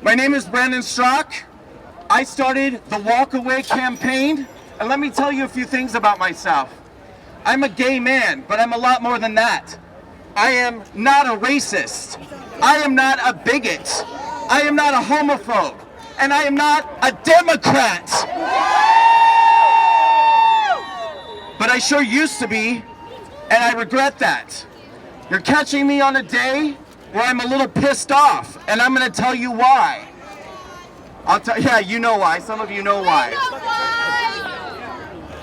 My name is Brandon Straka. I started the Walk Away campaign, and let me tell you a few things about myself. I'm a gay man, but I'm a lot more than that. I am not a racist. I am not a bigot. I am not a homophobe. And I am not a Democrat. But I sure used to be, and I regret that. You're catching me on a day where I'm a little pissed off, and I'm going to tell you why. Yeah, you know why. Some of you know why.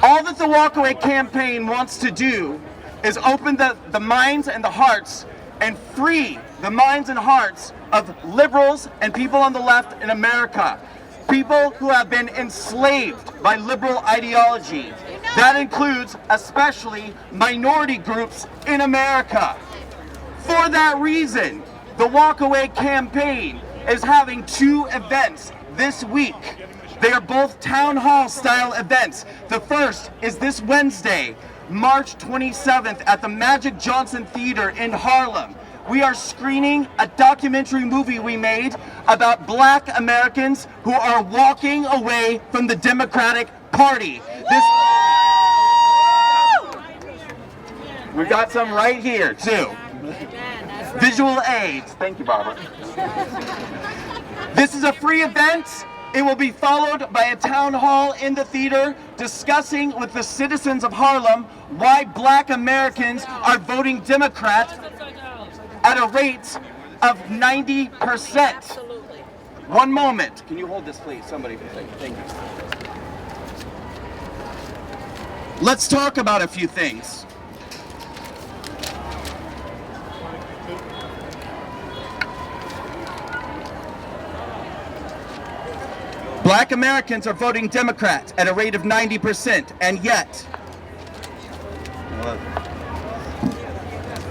All that the Walkaway campaign wants to do is open the minds and the hearts and free the minds and hearts of liberals and people on the left in America. People who have been enslaved by liberal ideology. That includes especially minority groups in America. For that reason, the Walkaway campaign is having 2 events this week. They are both town hall style events. The first is this Wednesday, March 27th at the Magic Johnson Theater in Harlem. We are screening a documentary movie we made about Black Americans who are walking away from the Democratic Party. We got some right here too. Visual aids. Thank you, Barbara. This is a free event. It will be followed by a town hall in the theater discussing with the citizens of Harlem why Black Americans are voting Democrat at a rate of 90%. One moment. Can you hold this, please? Somebody, thank you. Let's talk about a few things. Black Americans are voting Democrat at a rate of 90%, and yet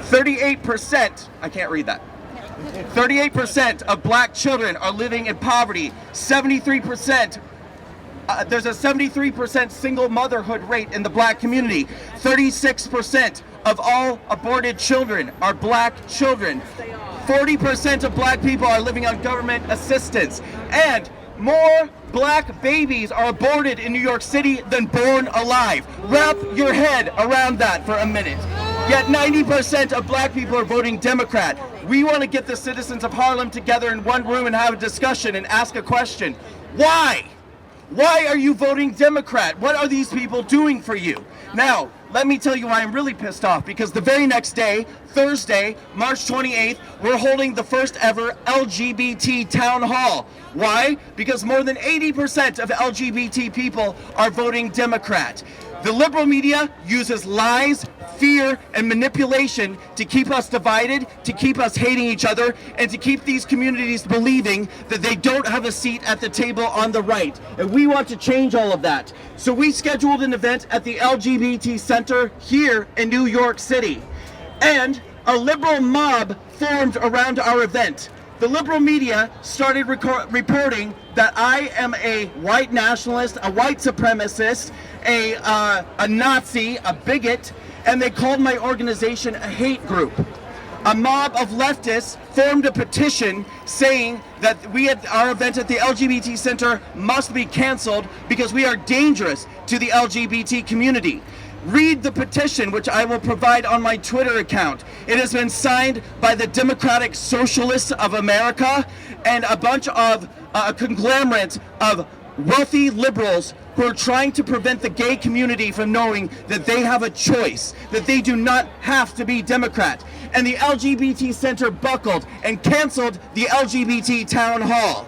38%, I can't read that, 38% of Black children are living in poverty, 73%, there's a 73% single motherhood rate in the Black community, 36% of all aborted children are Black children, 40% of Black people are living on government assistance, and more Black babies are aborted in New York City than born alive. Wrap your head around that for a minute. Yet 90% of Black people are voting Democrat. We want to get the citizens of Harlem together in one room and have a discussion and ask a question. Why? Why are you voting Democrat? What are these people doing for you? Now, let me tell you why I'm really pissed off, because the very next day, Thursday, March 28th, we're holding the first ever LGBT town hall. Why? Because more than 80% of LGBT people are voting Democrat. The liberal media uses lies, fear, and manipulation to keep us divided, to keep us hating each other, and to keep these communities believing that they don't have a seat at the table on the right. And we want to change all of that. So we scheduled an event at the LGBT Center here in New York City. And a liberal mob formed around our event. The liberal media started reporting that I am a white nationalist, a white supremacist, a Nazi, a bigot, and they called my organization a hate group. A mob of leftists formed a petition saying that our event at the LGBT Center must be canceled because we are dangerous to the LGBT community. Read the petition, which I will provide on my Twitter account. It has been signed by the Democratic Socialists of America and a bunch of a conglomerate of wealthy liberals who are trying to prevent the gay community from knowing that they have a choice, that they do not have to be Democrat. And the LGBT Center buckled and canceled the LGBT town hall.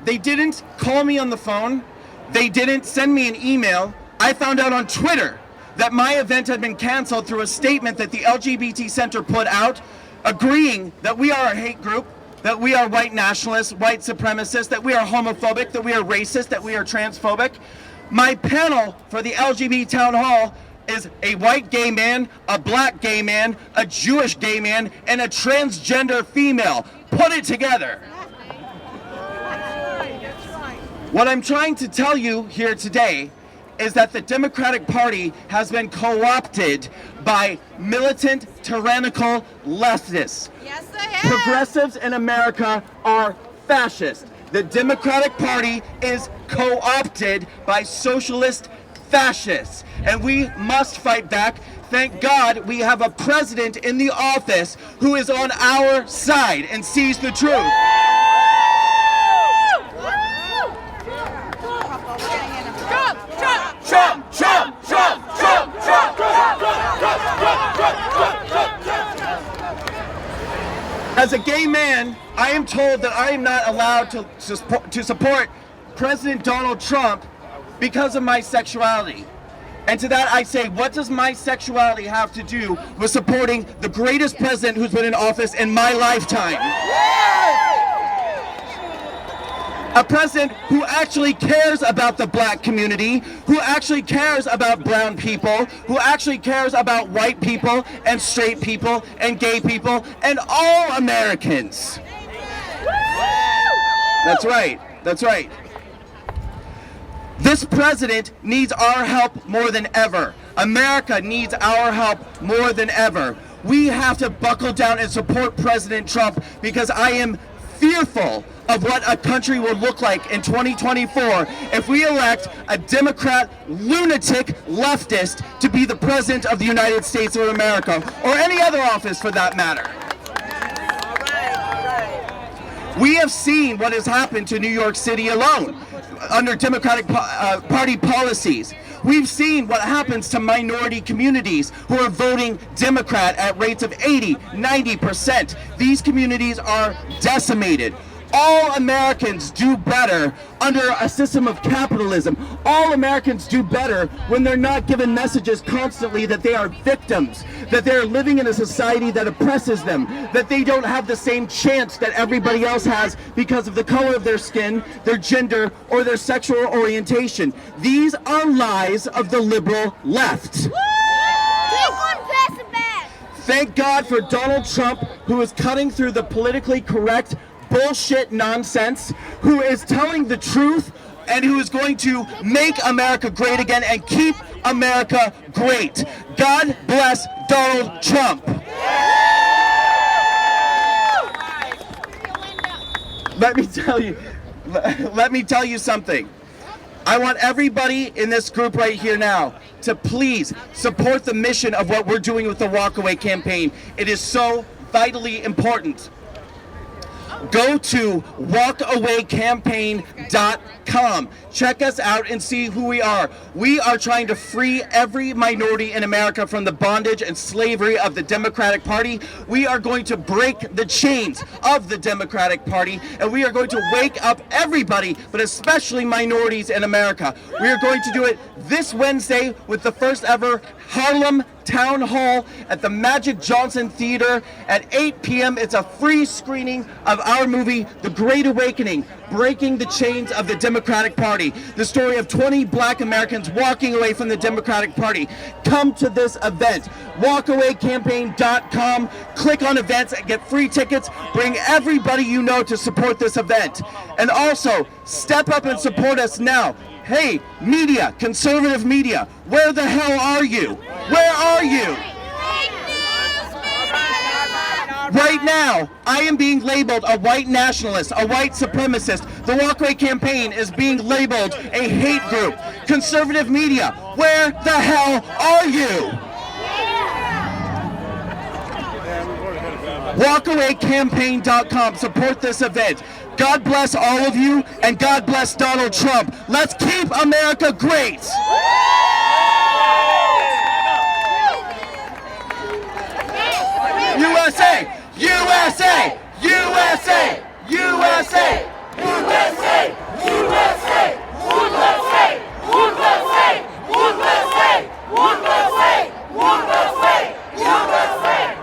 They didn't call me on the phone. They didn't send me an email. I found out on Twitter that my event had been canceled through a statement that the LGBT Center put out, agreeing that we are a hate group, that we are white nationalists, white supremacists, that we are homophobic, that we are racist, that we are transphobic. My panel for the LGBT town hall is a white gay man, a Black gay man, a Jewish gay man, and a transgender female. Put it together. What I'm trying to tell you here today is that the Democratic Party has been co-opted by militant, tyrannical leftists. Yes, they have. Progressives in America are fascist. The Democratic Party is co-opted by socialist fascists, and we must fight back. Thank God we have a president in the office who is on our side and sees the truth. Trump, Trump, Trump, Trump, Trump, Trump, As a gay man, I am told that I am not allowed to support President Donald Trump because of my sexuality. And to that I say, what does my sexuality have to do with supporting the greatest president who's been in office in my lifetime? A president who actually cares about the black community, who actually cares about brown people, who actually cares about white people and straight people and gay people and all Americans. That's right, that's right. This president needs our help more than ever. America needs our help more than ever. We have to buckle down and support President Trump because I am fearful of what a country will look like in 2024 if we elect a Democrat lunatic leftist to be the President of the United States of America, or any other office for that matter. We have seen what has happened to New York City alone under Democratic Party policies. We've seen what happens to minority communities who are voting Democrat at rates of 80, 90%. These communities are decimated. All Americans do better under a system of capitalism. All Americans do better when they're not given messages constantly that they are victims, that they're living in a society that oppresses them, that they don't have the same chance that everybody else has because of the color of their skin, their gender, or their sexual orientation. These are lies of the liberal left. Thank God for Donald Trump, who is cutting through the politically correct bullshit nonsense, who is telling the truth and who is going to make America great again and keep America great. God bless Donald Trump. Let me tell you something. I want everybody in this group right here now to please support the mission of what we're doing with the Walkaway campaign. It is so vitally important. Go to walkawaycampaign.com. Check us out and see who we are. We are trying to free every minority in America from the bondage and slavery of the Democratic Party. We are going to break the chains of the Democratic Party, and we are going to wake up everybody, but especially minorities in America. We are going to do it this Wednesday with the first ever Harlem Town Hall at the Magic Johnson Theater at 8 p.m. It's a free screening of our movie, The Great Awakening, Breaking the Chains of the Democratic Party, the story of 20 black Americans walking away from the Democratic Party. Come to this event. Walkawaycampaign.com. Click on events and get free tickets. Bring everybody you know to support this event. And also, step up and support us now. Hey, media, conservative media, where the hell are you? Where are you? Right now, I am being labeled a white nationalist, a white supremacist. The Walkaway campaign is being labeled a hate group. Conservative media, where the hell are you? Walkawaycampaign.com. Support this event. God bless all of you, and God bless Donald Trump. Let's keep America great. USA! USA! USA! USA! USA!